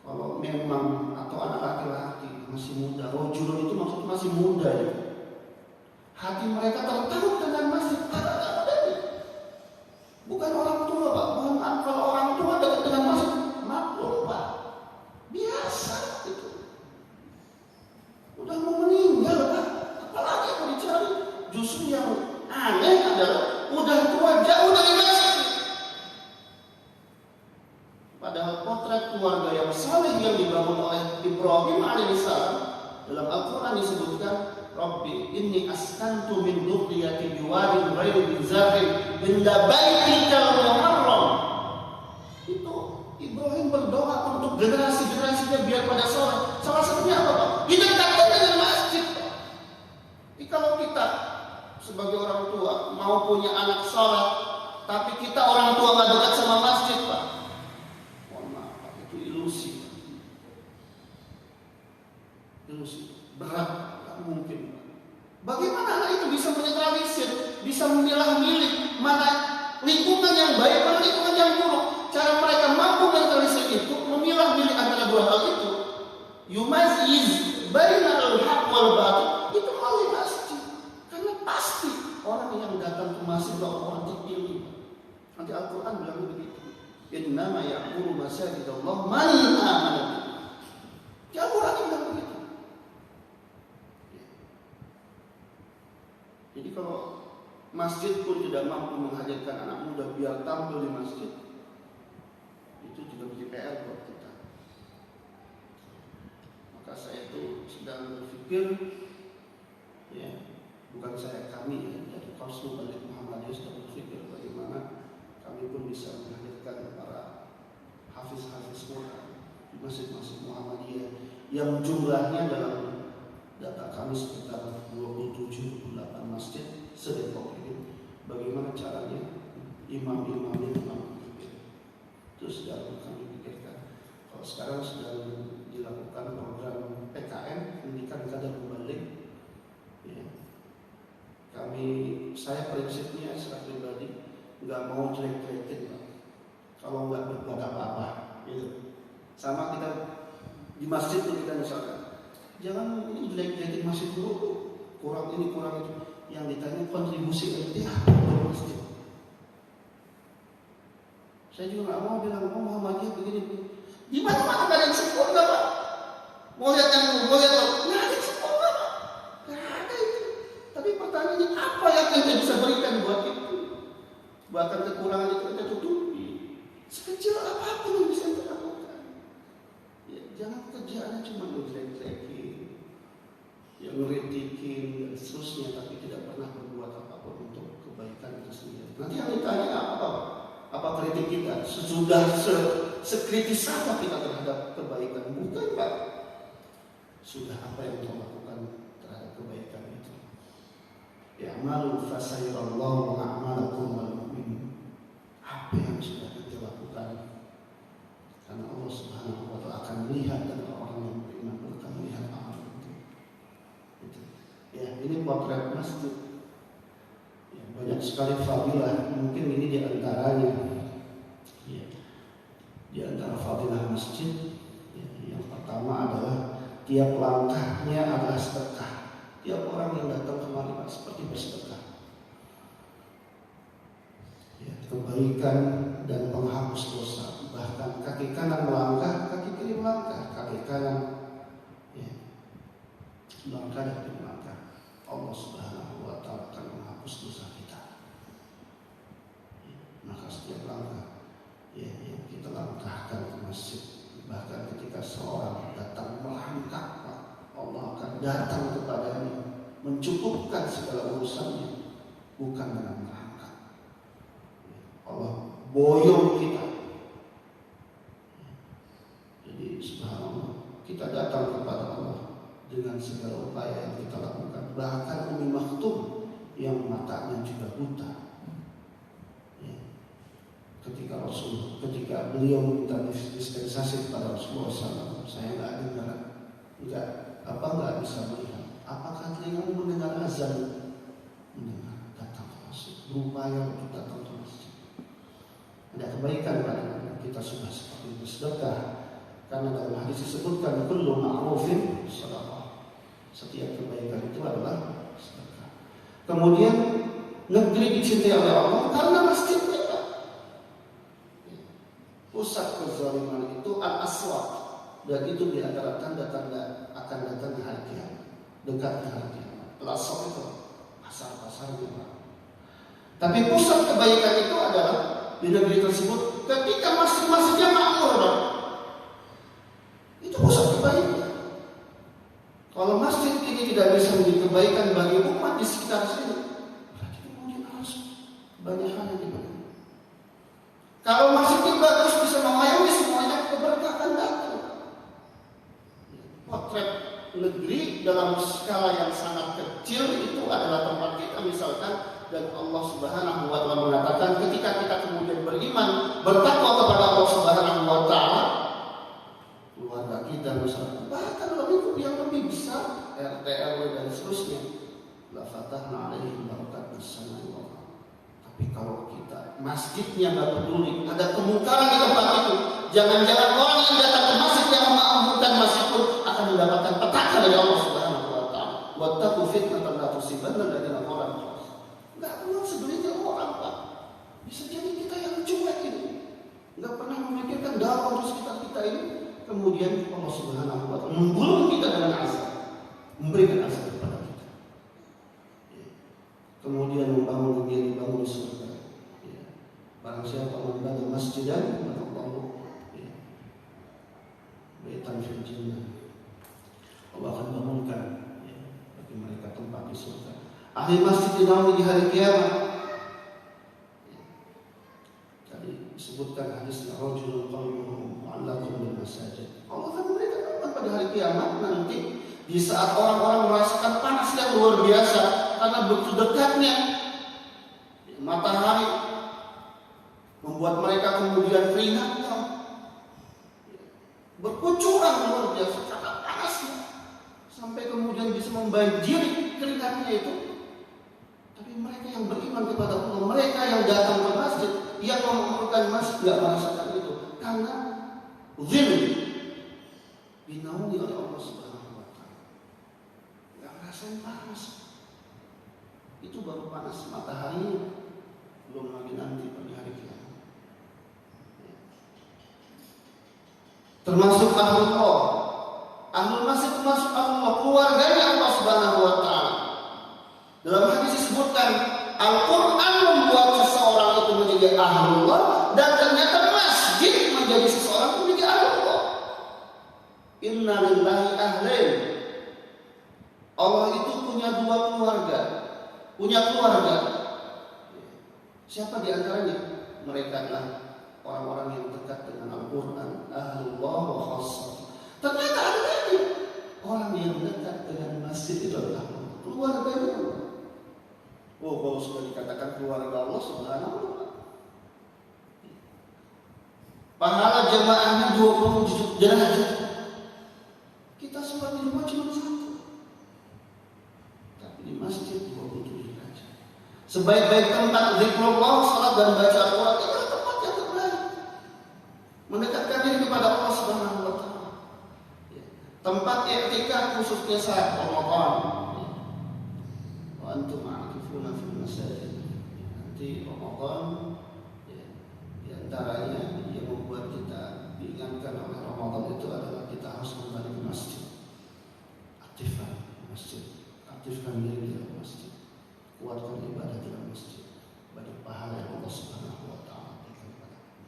Kalau memang atau anak laki-laki masih muda, rajulun itu maksudnya masih muda ya. Hati mereka tertarik dengan masjid karena adanya. Bukan orang tua, Pak. Bukan kalau orang tua dekat dengan masjid, maklum, Pak. Biasa itu. Udah mau meninggal, Pak. Apalagi yang mau dicari? Justru yang aneh adalah udah tua jauh dari masjid. Padahal potret keluarga yang saleh yang dibangun oleh Ibrahim alaihissalam dalam Al-Quran disebutkan, Rabbi inni askantu min dzurriyyati biwadin ghairi dzarrin inda baitikal muharram. Itu Ibrahim berdoa untuk generasi-generasinya biar pada sholat. Salah satunya apa, Pak? Didekatkan dengan masjid, Pak. Jadi kalau kita sebagai orang tua mau punya anak sholat, tapi kita orang tua nggak dekat sama masjid, Pak, mohon maaf, Pak, itu ilusi. Ilusi berat, tak mungkin. Bagaimana anak itu bisa menetralisir, bisa memilah-milih mana lingkungan yang baik, mana lingkungan yang buruk? Cara mereka mampu menetralisir itu, memilah-milih antara dua hal itu. Yumaziz bainal haq wal batil, itu melalui masjid. Karena pasti orang yang datang ke masjid adalah orang terpilih. Nanti Al-Quran bilang begitu. Innama ya'muru masajidallah man amana. Ya Al-Quran bilang begitu. Jadi kalau masjid pun tidak mampu menghadirkan anak muda biar tampil di masjid, itu juga menjadi PR buat kita. Maka saya itu sedang berpikir, ya, bukan saya, kami ya, dari Qasul Balik Muhammadiyah sedang berpikir bagaimana kami pun bisa menghadirkan para hafiz-hafiz Quran di masjid-masjid Muhammadiyah yang jumlahnya dalam data kami sekitar 27-28 masjid se-Depok ini. Bagaimana caranya imam-imamnya itu sedang kami pikirkan. Kalau sekarang sedang dilakukan program PKM, pendidikan kader mubalik, ya. Saya prinsipnya secara pribadi nggak mau jelek-jelekin, Pak. Kalau nggak berbuat apa-apa, gitu. Sama kita di masjid itu kita misalkan, jangan ini jelek-jelekin masjid dulu, kurang ini kurang itu. Yang ditanya kontribusi itu apa buat masjid? Saya juga nggak mau bilang Muhammadiyah begini. Di mana-mana nggak ada yang sempurna, Pak. Mau lihat yang nggak ada yang sempurna, Pak. Nggak ada itu. Tapi pertanyaannya apa yang kita bisa berikan buat itu? Bahkan kekurangan itu kita tutupi. Sekecil apapun yang bisa kita lakukan. Ya, jangan kerjaannya cuma ngejelek-jelekin, yang ngeritikin dan seterusnya, tapi tidak pernah berbuat apapun untuk kebaikan itu sendiri. Nanti yang ditanya apa? Apa kritik kita? Sudah sekritis apa kita terhadap kebaikan? Bukan, Pak. Sudah apa yang kita lakukan terhadap kebaikan itu? Ya'malu fasayarallahu a'malakum wal mu'minin. Apa yang sudah kita lakukan? Karena Allah Subhanahu wa ta'ala akan melihat, dan orang yang beriman akan melihat amal itu. Ya, ini potret masjid. Ya, banyak sekali fadilah. Mungkin ini di antaranya. Ya, di antara fadilah masjid, ya, yang pertama adalah tiap langkahnya adalah sedekah. Tiap orang yang datang kemari seperti bersedekah. Ya, kebaikan dan penghapus dosa. Bahkan kaki kanan melangkah, kaki kiri melangkah, kaki kanan, ya, melangkah dan kiri melangkah. Allah Subhanahu wa ta'ala akan menghapus dosa kita. Ya, maka setiap langkah, ya, yang kita langkahkan ke masjid, bahkan ketika seorang datang melangkah, Allah akan datang kepadanya, mencukupkan segala urusannya, bukan dengan melangkah. Allah boyong kita. Jadi subhanallah, kita datang kepada Allah dengan segala upaya yang kita lakukan. Bahkan Ummi Maktum yang matanya juga buta, ya. Ketika beliau minta dispensasi kepada Rasulullah SAW, saya nggak bisa melihat. Apakah telingamu mendengar azan? Mendengar. Datang ke masjid, berupaya untuk datang ke masjid. Ada kebaikan pada kita sudah seperti bersedekah, karena dalam hadis disebutkan kullu ma'rufin shadaqah. Setiap kebaikan itu adalah sedekah. Kemudian negeri dicintai oleh Allah karena masjidnya. Pusat kezaliman itu al-aswaq, dan itu di antara tanda-tanda akan datang di hari kiamat, dekat di hari kiamat. Al-aswaq itu pasar-pasar juga. Tapi pusat kebaikan itu adalah di negeri tersebut ketika masjid-masjidnya makmur. Itu pusat kebaikan. Kalau masjid ini tidak bisa menjadi kebaikan bagi umat di sekitar sini, berarti kemudian harus banyak hal yang dibangun. Kalau masjidnya bagus bisa mengayomi semuanya, keberkahan datang. Potret negeri dalam skala yang sangat kecil itu adalah tempat kita misalkan, dan Allah Subhanahu wa taala mengatakan ketika kita kemudian beriman, bertakwa kepada Allah Subhanahu wa taala, keluarga kita misalkan, bahkan yang lebih besar, RT RW dan seterusnya, la fatahna alaihim barakatus samaa'i wal ardh. Tapi kalau kita masjidnya nggak peduli, ada kemungkaran di tempat itu, jangan-jangan orang yang datang ke masjid yang mengaburkan masjid pun akan mendapatkan petaka dari Allah Subhanahu wa taala. Wattaqu fitnatan la tusibanna alladziina zalamu. Nggak perlu sebenarnya orang, Pak. Bisa jadi kita yang cuek ini, nggak pernah memikirkan dakwah di sekitar kita ini. Kemudian Allah Subhanahu wa taala membunuh kita dengan azab, memberikan azab kepada kita. Kemudian membangun dunia, dibangun surga. Barang siapa membangun masjid dan Allah, baitan fil jannah, Allah akan bangunkan bagi mereka tempat di surga. Ahli masjid dinaungi di hari kiamat. Tadi disebutkan hadisnya rajulun qalbuhu mu'allaqun bil masajid. Allah akan memberikan tempat pada hari kiamat nanti, di saat orang-orang merasakan panas yang luar biasa karena begitu dekatnya matahari membuat mereka kemudian keringat berkucuran luar biasa karena panasnya, sampai kemudian bisa membanjiri keringatnya itu. Tapi mereka yang beriman kepada Allah, mereka yang datang ke masjid, yang memakmurkan masjid, tidak merasakan itu karena zil dinaungi oleh Allah Subhanahu wa taala. Enggak ngerasain panas. Itu baru panas matahari, belum lagi nanti pada hari kiamat. Termasuk ahlullah, ahlul masjid termasuk ahlullah, keluarganya Allah Subhanahu wa taala. Dalam hadis disebutkan Al-Quran membuat seseorang itu menjadi ahlullah, dan ternyata masjid menjadi seseorang menjadi ahlullah. Inna lillahi ahlain. Allah itu punya dua keluarga, punya keluarga. Siapa di antaranya? Mereka adalah orang-orang yang dekat dengan Al-Quran, ahlullah wa khassah. Ternyata ada lagi orang yang dekat dengan masjid itu adalah keluarganya Allah. Oh, kalau sudah dikatakan keluarga Allah Subhanahu wa taala, pahala jamaahnya 27 derajat. Kita sholat di rumah cuma satu, tapi di masjid 27 derajat. Sebaik-baik tempat zikrullah, salat dan baca Al-Quran, itu tempat yang terbaik, mendekatkan diri kepada Allah Subhanahu wa taala. Tempat i'tikaf khususnya saat Ramadan. Wa antum ma'akifuna fil masajid. Nanti Ramadan, di antaranya yang membuat kita diingatkan oleh Ramadan itu adalah kita harus kembali ke masjid. Aktifkan masjid, aktifkan diri di dalam masjid, kuatkan ibadah di dalam masjid, banyak pahala yang Allah Subhanahu wa taala berikan kepada kita.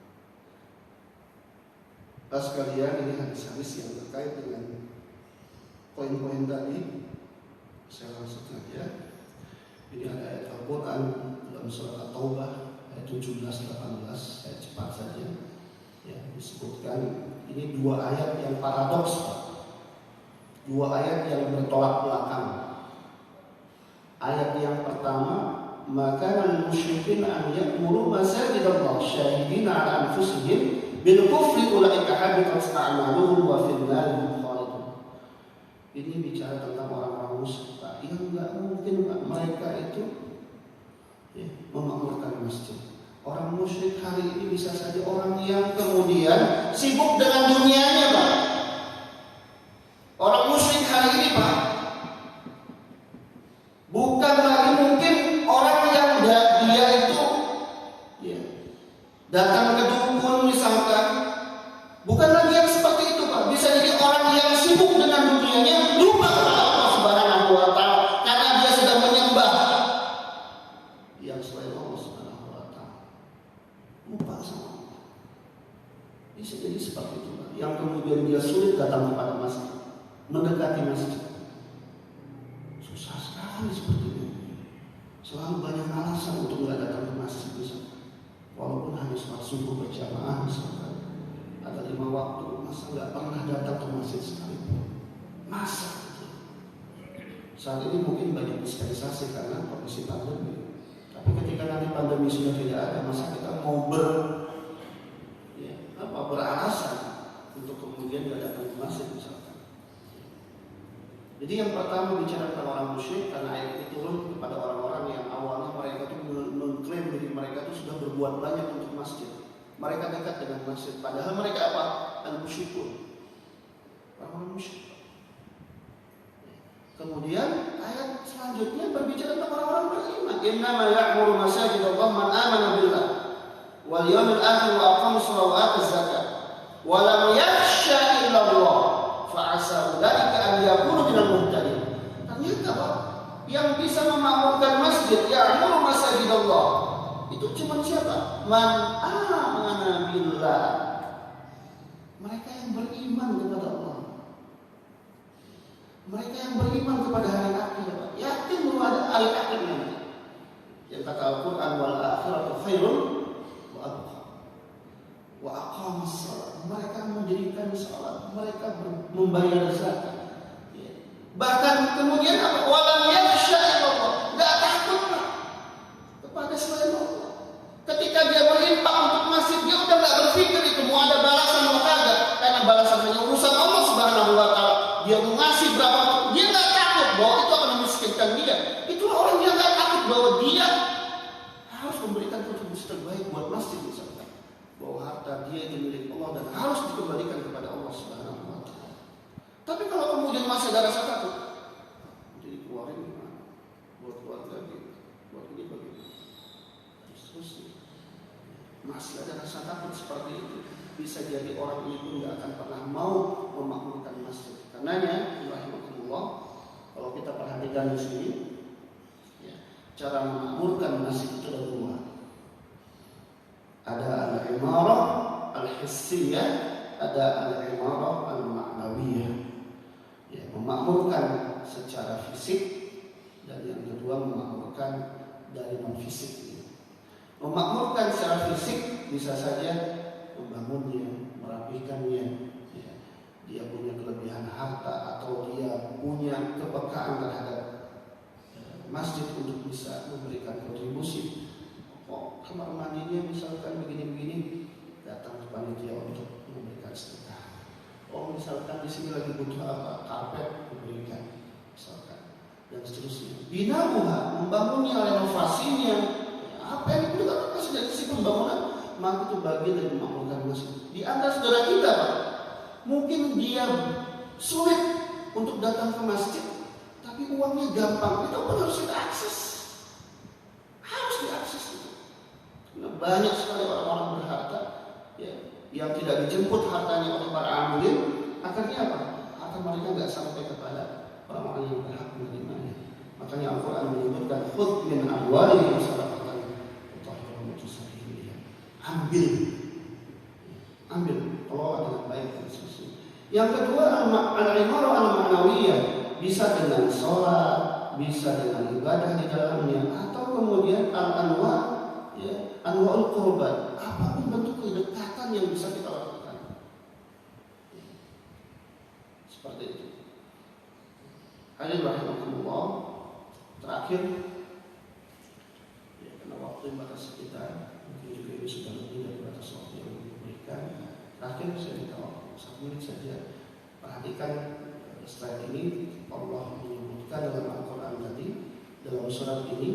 Pas kalian, ini hadis-hadis yang terkait dengan poin-poin tadi, saya langsung aja. Ini ada ayat Al-Quran dalam surat At-Taubah ayat 17-18, saya cepat saja. Ya, disebutkan ini dua ayat yang paradoks, Pak. Dua ayat yang bertolak belakang. Ayat yang pertama, maka al-musyrikin an ya'muru masajidallah syahidina 'ala anfusihim bil kufri ulaika habitat a'maluhum wa fil nar hum khalidun. Ini bicara tentang orang-orang musyrik, Pak. Yang enggak mungkin Pak, mereka itu memakmurkan masjid. Orang musyrik hari ini bisa saja orang yang kemudian sibuk dengan dunianya, Pak. Orang musyrik hari ini, Pak, bukan lagi mungkin orang yang dia itu datang ke dukun misalkan. Bukan lagi yang seperti itu, Pak. Bisa jadi orang yang sibuk dengan dunianya, lupa kepada Allah Subhanahu wa Ta'ala karena dia sudah menyembah yang selain Allah Subhanahu wa Ta'ala. Lupa sama Allah. Bisa jadi seperti itu, Pak. Yang kemudian dia sulit datang kepada masjid, mendekati masjid. Susah sekali seperti ini. Selalu banyak alasan untuk tidak datang ke masjid misalkan. Walaupun hanya sholat subuh berjamaah misalkan, ada 5 waktu, masa nggak pernah datang ke masjid sekalipun? Masa itu? Saat ini mungkin banyak dispensasi karena kondisi pandemi. Tapi ketika nanti pandemi sudah tidak ada, masa kita mau beralasan untuk kemudian tidak datang ke masjid misalkan. Jadi yang pertama bicara tentang orang musyrik, karena ayat ini turun kepada orang-orang yang awalnya mereka itu mengklaim diri mereka itu sudah berbuat banyak untuk masjid. Mereka dekat dengan masjid, padahal mereka apa? Al-musyrikun, orang-orang musyrik. Kemudian ayat selanjutnya berbicara tentang orang-orang beriman. Innama ya'muru masajidallah man amana billah wal yawmil akhir wa aqama sholata wa ata zakat wa lam yakhsha illallah fa'asa ulaika an yakunu minal muhtadin. Ternyata Pak, yang bisa memakmurkan masjid, ya'muru masajidallah, itu cuma siapa? Man amana billah. Mereka yang beriman kepada Allah. Mereka yang beriman kepada hari akhir, Pak. Yakin bahwa ada hari akhir nanti. Yang kata Al-Quran, wal akhiratu khairun wa abqa. Wa aqamas shalah. Mereka mendirikan salat, mereka membayar zakat. Bahkan kemudian apa? Walam yakhsha illallah. Enggak takut Pak kepada selain Allah. Ketika dia berinfak untuk masjid, dia udah enggak berpikir itu mau ada balasan mau kagak, karena balasan hanya urusan Allah Subhanahu wa Ta'ala. Dia mau ngasih berapa, dia enggak takut bahwa itu akan memiskinkan dia. Itulah orang yang enggak takut bahwa dia harus memberikan kontribusi terbaik buat masjid misalkan. Bahwa harta dia itu milik Allah dan harus dikembalikan kepada Allah Subhanahu wa Ta'ala. Tapi kalau kemudian masih ada rasa takut, jadi keluarin gimana? Buat keluarga gitu, buat ini bagaimana? Terus masih ada rasa takut seperti itu. Bisa jadi orang ini pun tidak akan pernah mau memakmurkan masjid. Karenanya, rahimahullah, kalau kita perhatikan di sini, cara memakmurkan masjid itu ada 2. Ada al-imarah al-hissiyah, ada al-imarah al-ma'nawiyah. Memakmurkan secara fisik, dan yang kedua memakmurkan dari non-fisik. Memakmurkan secara fisik bisa saja membangunnya, merapihkannya. Dia punya kelebihan harta atau dia punya kepekaan terhadap masjid untuk bisa memberikan kontribusi. Kamar mandinya misalkan begini-begini, datang ke panitia untuk memberikan sedekah. Misalkan di sini lagi butuh apa? Karpet, diberikan misalkan, dan seterusnya. Binauha, membangunnya, renovasinya, apa yang dibutuhkan masjid dari sisi pembangunan, maka itu bagian dari memakmurkan masjid. Di antara saudara kita, Pak, mungkin dia sulit untuk datang ke masjid, tapi uangnya gampang. Itu pun harus kita akses, harus diakses itu. Nah, banyak sekali orang-orang berharta yang tidak dijemput hartanya oleh para amilin. Akhirnya apa? Harta mereka tidak sampai kepada orang-orang yang berhak menerimanya. Makanya Al-Quran menyebutkan khudh min amwalihim shadaqatan tutahhiruhum wa tuzakkihim. Ambil, kelola dengan baik dan seterusnya. Yang kedua, al-imarah al-ma'nawiyah, bisa dengan sholat, bisa dengan ibadah di dalamnya, atau kemudian al-anwa, anwa'ul qurban, apapun bentuk kedekatan yang bisa kita lakukan. Seperti itu. Hadirin rahimakumullah, terakhir ya, karena waktu yang batas kita, mungkin juga ini sudah lebih dari batas waktu yang diberikan. Terakhir saya minta waktu 1 menit saja. Perhatikan slide ini, Allah menyebutkan dalam Al-Quran tadi, dalam surat ini,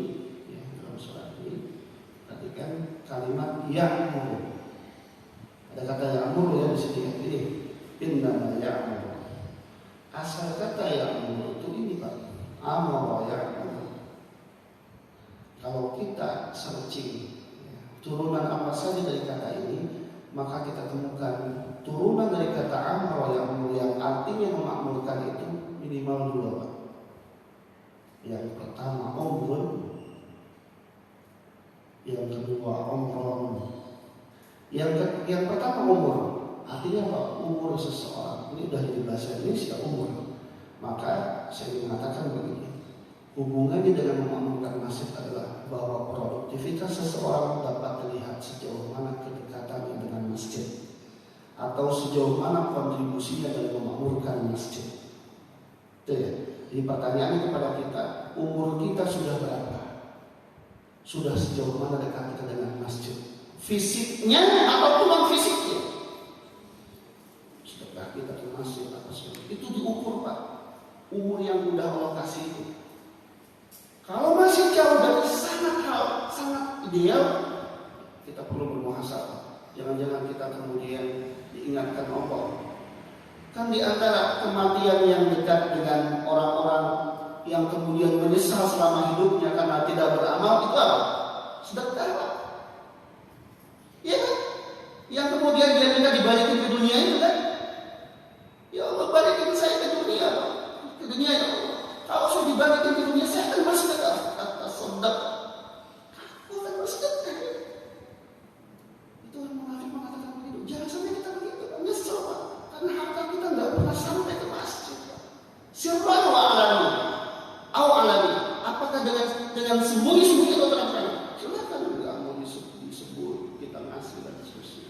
ya, dalam surat ini, perhatikan kalimat ya'muru. Ada kata ya'muru ya di sini, ini innama ya'muru. Asal kata ya'muru itu ini Pak, amara ya'muru. Kalau kita searching ya, turunan apa saja dari kata ini, maka kita temukan turunan dari kata amara ya'muru yang artinya memakmurkan itu minimal 2 Pak. Yang pertama umrun, yang kedua umrun. Yang pertama umur, artinya apa? Umur seseorang. Ini sudah jadi bahasa Indonesia, umur. Maka saya mengatakan begini, hubungannya dengan memakmurkan masjid adalah bahwa produktivitas seseorang dapat dilihat sejauh mana kedekatannya dengan masjid, atau sejauh mana kontribusinya dalam memakmurkan masjid. Itu ya. Jadi pertanyaannya kepada kita, umur kita sudah berapa? Sudah sejauh mana dekat kita dengan masjid? Fisiknya atau non fisiknya? Sedekah kita ke masjid atau sebagainya. Itu diukur Pak. Umur yang udah Allah kasih itu. Kalau masih jauh dari sangat ideal, kita perlu bermuhasabah. Jangan-jangan kita kemudian diingatkan Allah. Kan di antara kematian yang dekat dengan orang-orang yang kemudian menyesal selama hidupnya karena tidak beramal, itu apa? Sedekah. Ya kan? Yang kemudian dia minta dibalikin ke dunia itu kan? Ya Allah, balikin saya ke dunia, ke dunia ya Allah. Kalau saya dibalikin ke dunia, saya akan bersedekah. Kata sedekah, aku akan bersedekah. Itu orang munafik mengatakan begitu. Jangan sampai kita begitu, menyesal Pak. Karena harta kita nggak pernah sampai ke masjid. Siapa alami? Alami. Apakah dengan sembunyi-sembunyi atau terang-terang? Silakan, nggak mau disebut, kita ngasih dan seterusnya.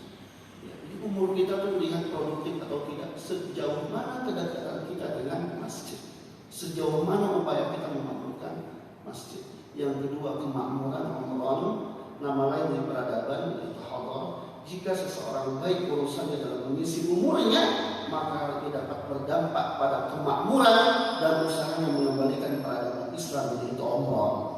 Ya, jadi umur kita tuh melihat produktif atau tidak, sejauh mana kedekatan kita dengan masjid, sejauh mana upaya kita memakmurkan masjid. Yang kedua, kemakmuran umrun, nama lain dari peradaban yaitu hadar. Jika seseorang baik urusannya dalam mengisi umurnya, maka dia dapat berdampak pada kemakmuran dan usahanya mengembalikan peradaban Islam, yaitu umrah.